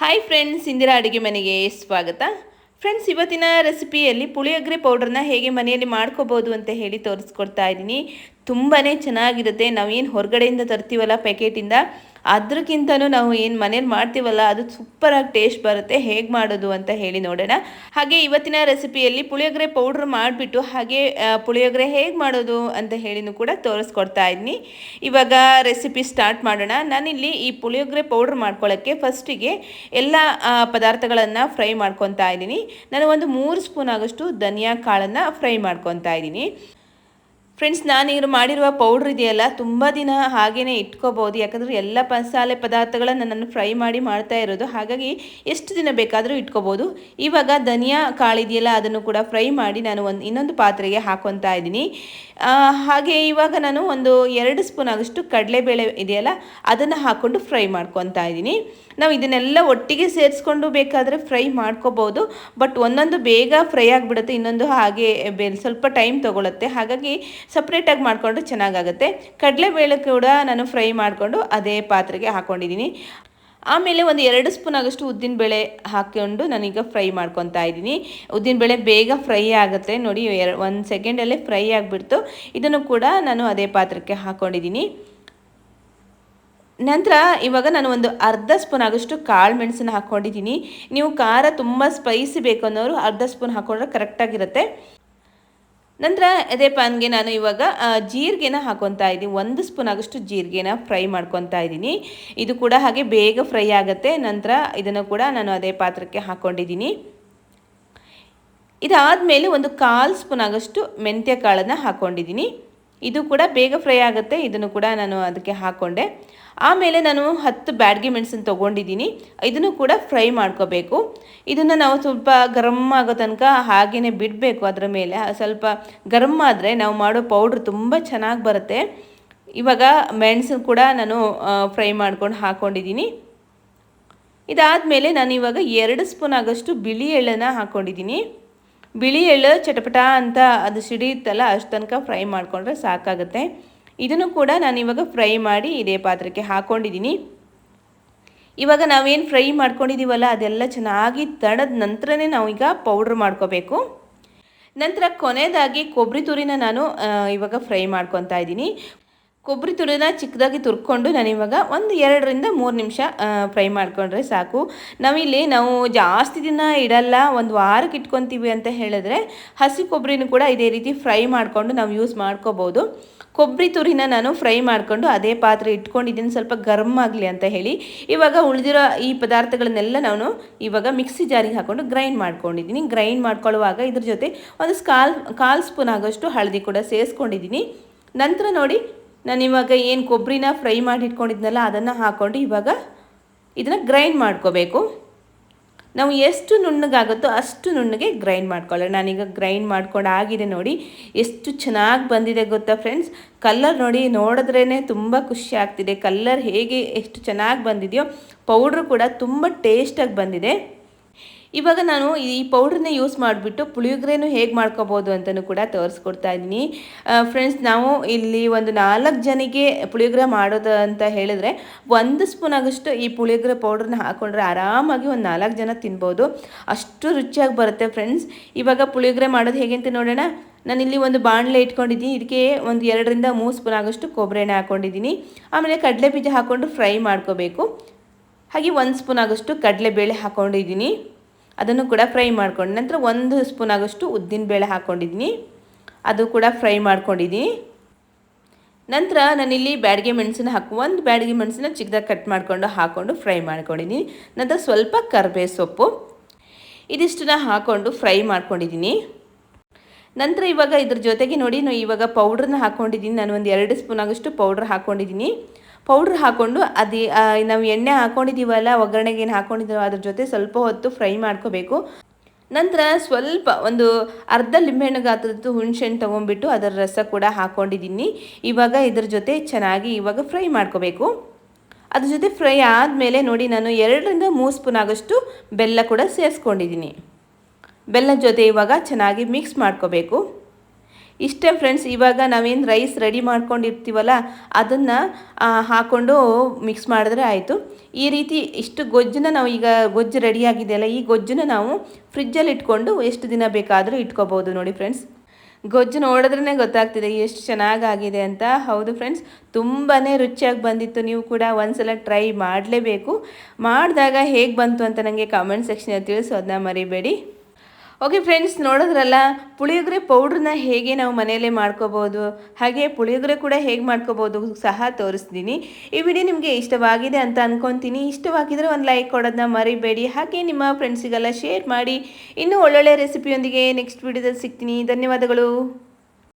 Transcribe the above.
Hi friends, Indira ಅಡುಗೆ ಮನೆಗೆ ಸ್ವಾಗತ. ಫ್ರೆಂಡ್ಸ್, ಇವತ್ತಿನ ರೆಸಿಪಿಯಲ್ಲಿ ಪುಳಿಯೋಗರೆ ಪೌಡ್ರನ್ನ ಹೇಗೆ ಮನೆಯಲ್ಲಿ ಮಾಡ್ಕೋಬೋದು ಅಂತ ಹೇಳಿ ತೋರಿಸ್ಕೊಡ್ತಾ ಇದ್ದೀನಿ. ತುಂಬಾ ಚೆನ್ನಾಗಿರುತ್ತೆ. ನಾವೇನು ಹೊರಗಡೆಯಿಂದ ತರ್ತೀವಲ್ಲ ಪ್ಯಾಕೆಟಿಂದ, ಅದಕ್ಕಿಂತನೂ ನಾವು ಏನು ಮನೇಲಿ ಮಾಡ್ತೀವಲ್ಲ ಅದು ಸೂಪರಾಗಿ ಟೇಸ್ಟ್ ಬರುತ್ತೆ. ಹೇಗೆ ಮಾಡೋದು ಅಂತ ಹೇಳಿ ನೋಡೋಣ. ಹಾಗೆ ಇವತ್ತಿನ ರೆಸಿಪಿಯಲ್ಲಿ ಪುಳಿಯೋಗರೆ ಪೌಡ್ರ್ ಮಾಡಿಬಿಟ್ಟು ಹಾಗೆ ಪುಳಿಯೋಗರೆ ಹೇಗೆ ಮಾಡೋದು ಅಂತ ಹೇಳಿನೂ ಕೂಡ ತೋರಿಸ್ಕೊಡ್ತಾ ಇದ್ದೀನಿ. ಇವಾಗ ರೆಸಿಪಿ ಸ್ಟಾರ್ಟ್ ಮಾಡೋಣ. ನಾನಿಲ್ಲಿ ಈ ಪುಳಿಯೋಗರೆ ಪೌಡ್ರ್ ಮಾಡ್ಕೊಳ್ಳೋಕ್ಕೆ ಫಸ್ಟಿಗೆ ಎಲ್ಲ ಪದಾರ್ಥಗಳನ್ನು ಫ್ರೈ ಮಾಡ್ಕೊತಾ ಇದ್ದೀನಿ. ನಾನು ಒಂದು 3 ಸ್ಪೂನ್ ಆಗೋಷ್ಟು ಧನಿಯಾ ಕಾಳನ್ನು ಫ್ರೈ ಮಾಡ್ಕೊತಾ ಇದ್ದೀನಿ. ಫ್ರೆಂಡ್ಸ್, ನಾನೀಗ ಮಾಡಿರುವ ಪೌಡ್ರ್ ಇದೆಯಲ್ಲ ತುಂಬ ದಿನ ಹಾಗೇ ಇಟ್ಕೋಬೋದು. ಯಾಕಂದರೆ ಎಲ್ಲ ಮಸಾಲೆ ಪದಾರ್ಥಗಳನ್ನು ನಾನು ಫ್ರೈ ಮಾಡಿ ಮಾಡ್ತಾ ಇರೋದು, ಹಾಗಾಗಿ ಎಷ್ಟು ದಿನ ಬೇಕಾದರೂ ಇಟ್ಕೋಬೋದು. ಇವಾಗ ಧನಿಯಾ ಕಾಳಿದೆಯಲ್ಲ ಅದನ್ನು ಕೂಡ ಫ್ರೈ ಮಾಡಿ ನಾನು ಇನ್ನೊಂದು ಪಾತ್ರೆಗೆ ಹಾಕ್ಕೊತಾ ಇದ್ದೀನಿ. ಹಾಗೆ ಇವಾಗ ನಾನು ಒಂದು 2 ಸ್ಪೂನ್ ಆಗೋಷ್ಟು ಕಡಲೆಬೇಳೆ ಇದೆಯಲ್ಲ ಅದನ್ನು ಹಾಕ್ಕೊಂಡು ಫ್ರೈ ಮಾಡ್ಕೊತಾ ಇದ್ದೀನಿ. ನಾವು ಇದನ್ನೆಲ್ಲ ಒಟ್ಟಿಗೆ ಸೇರಿಸ್ಕೊಂಡು ಬೇಕಾದರೆ ಫ್ರೈ ಮಾಡ್ಕೋಬೋದು, ಬಟ್ ಒಂದೊಂದು ಬೇಗ ಫ್ರೈ ಆಗಿಬಿಡುತ್ತೆ, ಇನ್ನೊಂದು ಹಾಗೆ ಸ್ವಲ್ಪ ಟೈಮ್ ತೊಗೊಳುತ್ತೆ. ಹಾಗಾಗಿ ಸಪ್ರೇಟಾಗಿ ಮಾಡಿಕೊಂಡ್ರೆ ಚೆನ್ನಾಗಾಗುತ್ತೆ. ಕಡಲೆಬೇಳೆ ಕೂಡ ನಾನು ಫ್ರೈ ಮಾಡಿಕೊಂಡು ಅದೇ ಪಾತ್ರೆಗೆ ಹಾಕ್ಕೊಂಡಿದ್ದೀನಿ. ಆಮೇಲೆ ಒಂದು 2 ಸ್ಪೂನ್ ಆಗೋಷ್ಟು ಉದ್ದಿನಬೇಳೆ ಹಾಕ್ಕೊಂಡು ನಾನೀಗ ಫ್ರೈ ಮಾಡ್ಕೊತಾ ಇದ್ದೀನಿ. ಉದ್ದಿನಬೇಳೆ ಬೇಗ ಫ್ರೈ ಆಗುತ್ತೆ ನೋಡಿ, 1 ಸೆಕೆಂಡಲ್ಲೇ ಫ್ರೈ ಆಗಿಬಿಡ್ತು. ಇದನ್ನು ಕೂಡ ನಾನು ಅದೇ ಪಾತ್ರಕ್ಕೆ ಹಾಕ್ಕೊಂಡಿದ್ದೀನಿ. ನಂತರ ಇವಾಗ ನಾನು ಒಂದು ಅರ್ಧ ಸ್ಪೂನ್ ಆಗೋಷ್ಟು ಕಾಳು ಮೆಣಸನ್ನು ಹಾಕ್ಕೊಂಡಿದ್ದೀನಿ. ನೀವು ಖಾರ ತುಂಬ ಸ್ಪೈಸಿ ಬೇಕು ಅನ್ನೋರು ಅರ್ಧ ಸ್ಪೂನ್ ಹಾಕ್ಕೊಂಡ್ರೆ ಕರೆಕ್ಟಾಗಿರುತ್ತೆ. ನಂತರ ಅದೇ ಪ್ಯಾನ್ಗೆ ನಾನು ಇವಾಗ ಜೀರಿಗೆನ ಹಾಕ್ಕೊತಾ ಇದ್ದೀನಿ. 1 ಸ್ಪೂನ್ ಆಗೋಷ್ಟು ಜೀರಿಗೆನ ಫ್ರೈ ಮಾಡ್ಕೊತಾ ಇದ್ದೀನಿ. ಇದು ಕೂಡ ಹಾಗೆ ಬೇಗ ಫ್ರೈ ಆಗುತ್ತೆ. ನಂತರ ಇದನ್ನು ಕೂಡ ನಾನು ಅದೇ ಪಾತ್ರಕ್ಕೆ ಹಾಕ್ಕೊಂಡಿದ್ದೀನಿ. ಇದಾದಮೇಲೆ ಒಂದು 1/4 ಸ್ಪೂನ್ ಆಗೋಷ್ಟು ಮೆಂತ್ಯ ಕಾಳನ್ನು ಹಾಕ್ಕೊಂಡಿದ್ದೀನಿ. ಇದು ಕೂಡ ಬೇಗ ಫ್ರೈ ಆಗುತ್ತೆ. ಇದನ್ನು ಕೂಡ ನಾನು ಅದಕ್ಕೆ ಹಾಕ್ಕೊಂಡೆ. ಆಮೇಲೆ ನಾನು 10 ಬ್ಯಾಡಗಿ ಮೆಣಸನ್ನು ತೊಗೊಂಡಿದ್ದೀನಿ. ಇದನ್ನು ಕೂಡ ಫ್ರೈ ಮಾಡ್ಕೋಬೇಕು. ಇದನ್ನು ನಾವು ಸ್ವಲ್ಪ ಗರಮ್ ಆಗೋ ತನಕ ಹಾಗೇ ಬಿಡಬೇಕು. ಅದರ ಮೇಲೆ ಸ್ವಲ್ಪ ಗರಮ್ ಆದರೆ ನಾವು ಮಾಡೋ ಪೌಡ್ರ್ ತುಂಬ ಚೆನ್ನಾಗಿ ಬರುತ್ತೆ. ಇವಾಗ ಮೆಣಸನ್ನು ಕೂಡ ನಾನು ಫ್ರೈ ಮಾಡ್ಕೊಂಡು ಹಾಕ್ಕೊಂಡಿದ್ದೀನಿ. ಇದಾದಮೇಲೆ ನಾನು ಇವಾಗ 2 ಸ್ಪೂನ್ ಆಗೋಷ್ಟು ಬಿಳಿ ಎಳ್ಳನ್ನು ಹಾಕ್ಕೊಂಡಿದ್ದೀನಿ. ಬಿಳಿ ಎಳ್ಳು ಚಟಪಟ ಅಂತ ಅದು ಸಿಡಿಯುತ್ತಲ್ಲ, ಅಷ್ಟು ತನಕ ಫ್ರೈ ಮಾಡಿಕೊಂಡ್ರೆ ಸಾಕಾಗುತ್ತೆ. ಇದನ್ನು ಕೂಡ ನಾನು ಇವಾಗ ಫ್ರೈ ಮಾಡಿ ಇದೇ ಪಾತ್ರಕ್ಕೆ ಹಾಕ್ಕೊಂಡಿದ್ದೀನಿ. ಇವಾಗ ನಾವೇನು ಫ್ರೈ ಮಾಡ್ಕೊಂಡಿದ್ದೀವಲ್ಲ ಅದೆಲ್ಲ ಚೆನ್ನಾಗಿ ತಣದ ನಂತರನೇ ನಾವೀಗ ಪೌಡ್ರ್ ಮಾಡ್ಕೋಬೇಕು. ನಂತರ ಕೊನೆಯದಾಗಿ ಕೊಬ್ಬರಿ ತುರಿನ ನಾನು ಇವಾಗ ಫ್ರೈ ಮಾಡ್ಕೊತಾ ಇದ್ದೀನಿ. ಕೊಬ್ಬರಿ ತುರಿನ ಚಿಕ್ಕದಾಗಿ ತುರ್ಕೊಂಡು ನಾನಿವಾಗ ಒಂದು 2ರಿಂದ 3 ನಿಮಿಷ ಫ್ರೈ ಮಾಡಿಕೊಂಡ್ರೆ ಸಾಕು. ನಾವು ಜಾಸ್ತಿ ದಿನ ಇಡಲ್ಲ, ಒಂದು ವಾರಕ್ಕೆ ಇಟ್ಕೊತೀವಿ ಅಂತ ಹೇಳಿದ್ರೆ ಹಸಿ ಕೊಬ್ಬರಿನೂ ಕೂಡ ಇದೇ ರೀತಿ ಫ್ರೈ ಮಾಡಿಕೊಂಡು ನಾವು ಯೂಸ್ ಮಾಡ್ಕೋಬೋದು. ಕೊಬ್ಬರಿ ತುರಿನ ನಾನು ಫ್ರೈ ಮಾಡಿಕೊಂಡು ಅದೇ ಪಾತ್ರೆ ಇಟ್ಕೊಂಡಿದ್ದೀನಿ, ಸ್ವಲ್ಪ ಗರಮ್ ಆಗಲಿ ಅಂತ ಹೇಳಿ. ಇವಾಗ ಉಳಿದಿರೋ ಈ ಪದಾರ್ಥಗಳನ್ನೆಲ್ಲ ನಾನು ಇವಾಗ ಮಿಕ್ಸಿ ಜಾರಿಗೆ ಹಾಕ್ಕೊಂಡು ಗ್ರೈಂಡ್ ಮಾಡ್ಕೊಂಡಿದ್ದೀನಿ. ಗ್ರೈಂಡ್ ಮಾಡ್ಕೊಳ್ಳುವಾಗ ಇದ್ರ ಜೊತೆ ಒಂದು ಕಾಲು ಸ್ಪೂನ್ ಆಗೋಷ್ಟು ಹಳದಿ ಕೂಡ ಸೇರಿಸ್ಕೊಂಡಿದ್ದೀನಿ. ನಂತರ ನೋಡಿ, ನಾನಿವಾಗ ಏನು ಕೊಬ್ಬರಿನ ಫ್ರೈ ಮಾಡಿ ಇಟ್ಕೊಂಡಿದ್ನಲ್ಲ ಅದನ್ನು ಹಾಕ್ಕೊಂಡು ಇವಾಗ ಇದನ್ನು ಗ್ರೈಂಡ್ ಮಾಡ್ಕೋಬೇಕು. ನಾವು ಎಷ್ಟು ನುಣ್ಣಗಾಗುತ್ತೋ ಅಷ್ಟು ನುಣ್ಣಗೆ ಗ್ರೈಂಡ್ ಮಾಡ್ಕೊಳ್ಳೋಣ. ನಾನೀಗ ಗ್ರೈಂಡ್ ಮಾಡ್ಕೊಂಡು ಆಗಿದೆ ನೋಡಿ, ಎಷ್ಟು ಚೆನ್ನಾಗಿ ಬಂದಿದೆ ಗೊತ್ತಾ ಫ್ರೆಂಡ್ಸ್. ಕಲ್ಲರ್ ನೋಡಿ, ನೋಡಿದ್ರೇ ತುಂಬ ಖುಷಿ ಆಗ್ತಿದೆ. ಕಲ್ಲರ್ ಹೇಗೆ ಎಷ್ಟು ಚೆನ್ನಾಗಿ ಬಂದಿದೆಯೋ, ಪೌಡ್ರು ಕೂಡ ತುಂಬ ಟೇಸ್ಟಾಗಿ ಬಂದಿದೆ. ಇವಾಗ ನಾನು ಈ ಪೌಡ್ರನ್ನ ಯೂಸ್ ಮಾಡಿಬಿಟ್ಟು ಪುಳಿಯೋಗರೆನೂ ಹೇಗೆ ಮಾಡ್ಕೋಬೋದು ಅಂತಲೂ ಕೂಡ ತೋರಿಸ್ಕೊಡ್ತಾ ಇದ್ದೀನಿ. ಫ್ರೆಂಡ್ಸ್, ನಾವು ಇಲ್ಲಿ ಒಂದು 4 ಜನಕ್ಕೆ ಪುಳಿಯೋಗರೆ ಮಾಡೋದು ಅಂತ ಹೇಳಿದ್ರೆ 1 ಸ್ಪೂನ್ ಆಗೋಷ್ಟು ಈ ಪುಳಿಯೋಗರೆ ಪೌಡ್ರನ್ನ ಹಾಕ್ಕೊಂಡ್ರೆ ಆರಾಮಾಗಿ ಒಂದು 4 ಜನ ತಿನ್ಬೋದು. ಅಷ್ಟು ರುಚಿಯಾಗಿ ಬರುತ್ತೆ ಫ್ರೆಂಡ್ಸ್. ಇವಾಗ ಪುಳಿಯೋಗರೆ ಮಾಡೋದು ಹೇಗೆ ಅಂತ ನೋಡೋಣ. ನಾನಿಲ್ಲಿ ಒಂದು ಬಾಣಲೆ ಇಟ್ಕೊಂಡಿದ್ದೀನಿ. ಇದಕ್ಕೆ ಒಂದು 2ರಿಂದ 3 ಸ್ಪೂನ್ ಆಗೋಷ್ಟು ಕೊಬ್ಬರಿ ಎಣ್ಣೆ ಹಾಕ್ಕೊಂಡಿದ್ದೀನಿ. ಆಮೇಲೆ ಕಡಲೆ ಬೀಜ ಹಾಕ್ಕೊಂಡು ಫ್ರೈ ಮಾಡ್ಕೋಬೇಕು. ಹಾಗೆ 1 ಸ್ಪೂನ್ ಆಗೋಷ್ಟು ಕಡಲೆಬೇಳೆ ಹಾಕ್ಕೊಂಡಿದ್ದೀನಿ. ಅದನ್ನು ಕೂಡ ಫ್ರೈ ಮಾಡ್ಕೊಂಡು ನಂತರ 1 ಸ್ಪೂನ್ ಆಗೋಷ್ಟು ಉದ್ದಿನಬೇಳೆ ಹಾಕ್ಕೊಂಡಿದ್ದೀನಿ. ಅದು ಕೂಡ ಫ್ರೈ ಮಾಡ್ಕೊಂಡಿದ್ದೀನಿ. ನಂತರ ನಾನಿಲ್ಲಿ ಬ್ಯಾಡಗಿ ಮೆಣಸನ್ನ ಒಂದು ಬ್ಯಾಡಗಿ ಮೆಣಸನ್ನ ಚಿಕ್ಕದಾಗಿ ಕಟ್ ಹಾಕ್ಕೊಂಡು ಫ್ರೈ ಮಾಡ್ಕೊಂಡಿದ್ದೀನಿ. ನಂತರ ಸ್ವಲ್ಪ ಕರಿಬೇವು ಸೊಪ್ಪು ಇದಿಷ್ಟನ್ನ ಹಾಕ್ಕೊಂಡು ಫ್ರೈ ಮಾಡ್ಕೊಂಡಿದ್ದೀನಿ. ನಂತರ ಇವಾಗ ಇದ್ರ ಜೊತೆಗೆ ನೋಡಿ, ಇವಾಗ ಪೌಡ್ರನ್ನ ಹಾಕ್ಕೊಂಡಿದ್ದೀನಿ. ನಾನು ಒಂದು 2 ಸ್ಪೂನ್ ಆಗೋಷ್ಟು ಪೌಡ್ರ್ ಹಾಕ್ಕೊಂಡಿದ್ದೀನಿ. ಪೌಡ್ರ್ ಹಾಕ್ಕೊಂಡು ನಾವು ಎಣ್ಣೆ ಹಾಕ್ಕೊಂಡಿದ್ದೀವಲ್ಲ, ಒಗ್ಗರಣೆಗೆ ಏನು ಹಾಕ್ಕೊಂಡಿದ್ದೀವೋ ಅದ್ರ ಜೊತೆ ಸ್ವಲ್ಪ ಹೊತ್ತು ಫ್ರೈ ಮಾಡ್ಕೋಬೇಕು. ನಂತರ ಸ್ವಲ್ಪ ಒಂದು ಅರ್ಧ ಲಿಂಬೆಹಣ್ಣು ಗಾತ್ರದ್ದು ಹುಣಸೆಹಣ್ಣು ತೊಗೊಂಡ್ಬಿಟ್ಟು ಅದರ ರಸ ಕೂಡ ಹಾಕ್ಕೊಂಡಿದ್ದೀನಿ. ಇವಾಗ ಇದ್ರ ಜೊತೆ ಚೆನ್ನಾಗಿ ಇವಾಗ ಫ್ರೈ ಮಾಡ್ಕೋಬೇಕು. ಅದ್ರ ಜೊತೆ ಫ್ರೈ ಆದಮೇಲೆ ನೋಡಿ, ನಾನು 2ರಿಂದ 3 ಸ್ಪೂನ್ ಆಗೋಷ್ಟು ಬೆಲ್ಲ ಕೂಡ ಸೇರಿಸ್ಕೊಂಡಿದ್ದೀನಿ. ಬೆಲ್ಲದ ಜೊತೆ ಇವಾಗ ಚೆನ್ನಾಗಿ ಮಿಕ್ಸ್ ಮಾಡ್ಕೋಬೇಕು. ಇಷ್ಟೇ ಫ್ರೆಂಡ್ಸ್. ಇವಾಗ ನಾವೇನು ರೈಸ್ ರೆಡಿ ಮಾಡ್ಕೊಂಡಿರ್ತೀವಲ್ಲ ಅದನ್ನು ಹಾಕ್ಕೊಂಡು ಮಿಕ್ಸ್ ಮಾಡಿದ್ರೆ ಆಯಿತು. ಈ ರೀತಿ ಇಷ್ಟು ಗೊಜ್ಜನ್ನ ನಾವು ಈಗ ಗೊಜ್ಜು ರೆಡಿ ಆಗಿದೆಯಲ್ಲ, ಈ ಗೊಜ್ಜನ್ನ ನಾವು ಫ್ರಿಜ್ಜಲ್ಲಿ ಇಟ್ಕೊಂಡು ಎಷ್ಟು ದಿನ ಬೇಕಾದರೂ ಇಟ್ಕೋಬೋದು ನೋಡಿ ಫ್ರೆಂಡ್ಸ್. ಗೊಜ್ಜು ನೋಡಿದ್ರೇ ಗೊತ್ತಾಗ್ತಿದೆ ಎಷ್ಟು ಚೆನ್ನಾಗಾಗಿದೆ ಅಂತ. ಹೌದು ಫ್ರೆಂಡ್ಸ್, ತುಂಬಾ ರುಚಿಯಾಗಿ ಬಂದಿತ್ತು. ನೀವು ಕೂಡ ಒಂದ್ಸಲ ಟ್ರೈ ಮಾಡಲೇಬೇಕು. ಮಾಡಿದಾಗ ಹೇಗೆ ಬಂತು ಅಂತ ನನಗೆ ಕಾಮೆಂಟ್ ಸೆಕ್ಷನಲ್ಲಿ ತಿಳಿಸೋದನ್ನ ಮರಿಬೇಡಿ. ಓಕೆ ಫ್ರೆಂಡ್ಸ್, ನೋಡಿದ್ರಲ್ಲ ಪುಳಿಯೋಗರೆ ಪೌಡ್ರನ್ನ ಹೇಗೆ ನಾವು ಮನೆಯಲ್ಲೇ ಮಾಡ್ಕೋಬೋದು, ಹಾಗೆ ಪುಳಿಯೋಗರೆ ಕೂಡ ಹೇಗೆ ಮಾಡ್ಕೋಬೋದು ಸಹ ತೋರಿಸ್ತೀನಿ. ಈ ವಿಡಿಯೋ ನಿಮಗೆ ಇಷ್ಟವಾಗಿದೆ ಅಂತ ಅಂದ್ಕೊತೀನಿ. ಇಷ್ಟವಾಗಿದ್ದರೆ ಒಂದು ಲೈಕ್ ಕೊಡೋದನ್ನ ಮರಿಬೇಡಿ. ಹಾಗೆ ನಿಮ್ಮ ಫ್ರೆಂಡ್ಸಿಗೆಲ್ಲ ಶೇರ್ ಮಾಡಿ. ಇನ್ನೂ ಒಳ್ಳೊಳ್ಳೆ ರೆಸಿಪಿಯೊಂದಿಗೆ ನೆಕ್ಸ್ಟ್ ವಿಡಿಯೋದಲ್ಲಿ ಸಿಗ್ತೀನಿ. ಧನ್ಯವಾದಗಳು.